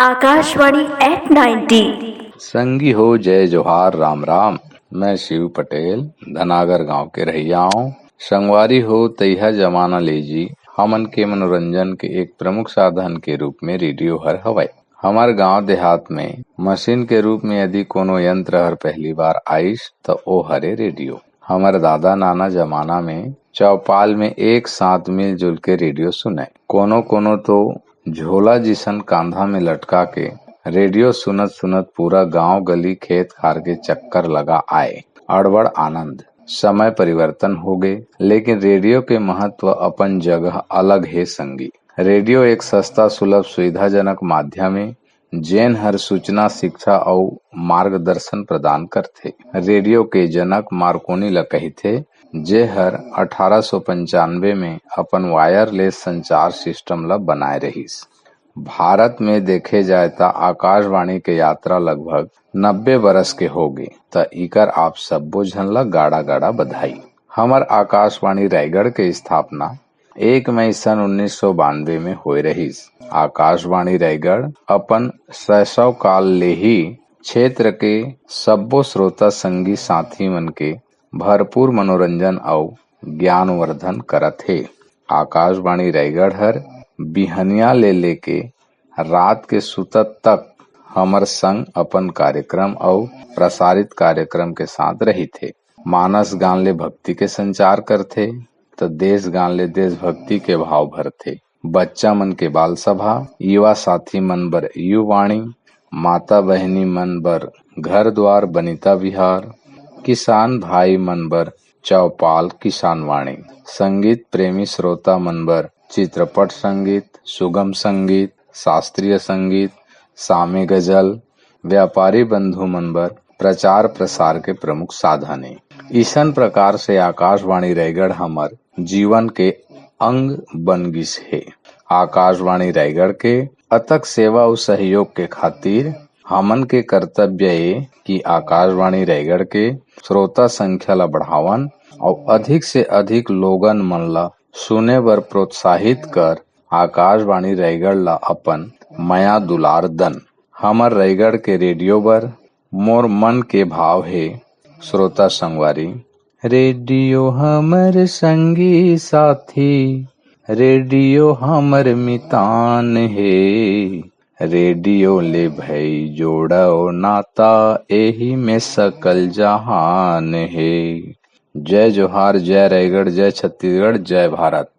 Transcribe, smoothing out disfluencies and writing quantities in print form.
Akashvani eight 90। संगी हो जय जोहार राम राम। मैं शिव पटेल धनागर गांव के रहिया हूँ। संगवारी हो तैहा जमाना लीजी हमन के मनोरंजन के एक प्रमुख साधन के रूप में रेडियो हर हवय। हमार गांव देहात में मशीन के रूप में यदि कोनो यंत्र हर पहली बार आइस तो ओ हरे रेडियो। हमार दादा नाना जमाना में चौपाल में एक साथ मिलजुल के रेडियो सुने। कोनो कोनो तो झोला जिसन कांधा में लटका के रेडियो सुनत सुनत पूरा गांव गली खेत खार के चक्कर लगा आए। अड़बड़ आनंद। समय परिवर्तन हो गए लेकिन रेडियो के महत्व अपन जगह अलग है संगी। रेडियो एक सस्ता सुलभ सुविधाजनक माध्यम है जेन हर सूचना शिक्षा और मार्गदर्शन प्रदान करथे। रेडियो के जनक मार्कोनी ल कहिथे जे हर 1895 में अपन वायरलेस संचार सिस्टम ला बनाए रहीस। भारत में देखे जाए ता आकाशवाणी के यात्रा लगभग 90 बरस के हो गए त इकर आप सब्बो झन ला गाड़ा गाड़ा बधाई। हमर आकाशवाणी रायगढ़ के स्थापना 1 मई सन 1992 में होए रहीस। आकाशवाणी रायगढ़ अपन शैशव काल ले ही क्षेत्र के सब्बो श्रोता संगी साथी मन के भरपूर मनोरंजन और ज्ञानवर्धन करत हे। आकाशवाणी रायगढ़ हर बिहनिया ले लेके रात के सुतत तक हमर संग अपन कार्यक्रम और प्रसारित कार्यक्रम के साथ रही थे। मानस गान ले भक्ति के संचार करथे तो देश गान ले देशभक्ति के भाव भरथे। बच्चा मन के बाल सभा, युवा साथी मन बर युवाणी, माता बहनी मन बर घर द्वार बनिता विहार, किसान भाई मन बर चौपाल किसान वाणी, संगीत प्रेमी श्रोता मन बर चित्रपट संगीत, सुगम संगीत, शास्त्रीय संगीत, सामे गजल, व्यापारी बंधु मन बर प्रचार प्रसार के प्रमुख साधन है। इसन प्रकार से आकाशवाणी रायगढ़ हमर जीवन के अंग बन गिस है। आकाशवाणी रायगढ़ के अतक सेवा और सहयोग के खातिर हमन के कर्तव्य है कि आकाशवाणी रायगढ़ के श्रोता संख्या ला बढ़ावन और अधिक से अधिक लोगन मन ला सुने बर प्रोत्साहित कर आकाशवाणी रायगढ़ ला अपन माया दुलार दन। हमर रायगढ़ के रेडियो बर मोर मन के भाव है श्रोता संगवारी। रेडियो हमर संगी साथी, रेडियो हमर मितान है, रेडियो ले भई जोड़ो नाता एही में सकल जहान है। जय जोहार, जय रायगढ़, जय छत्तीसगढ़, जय भारत।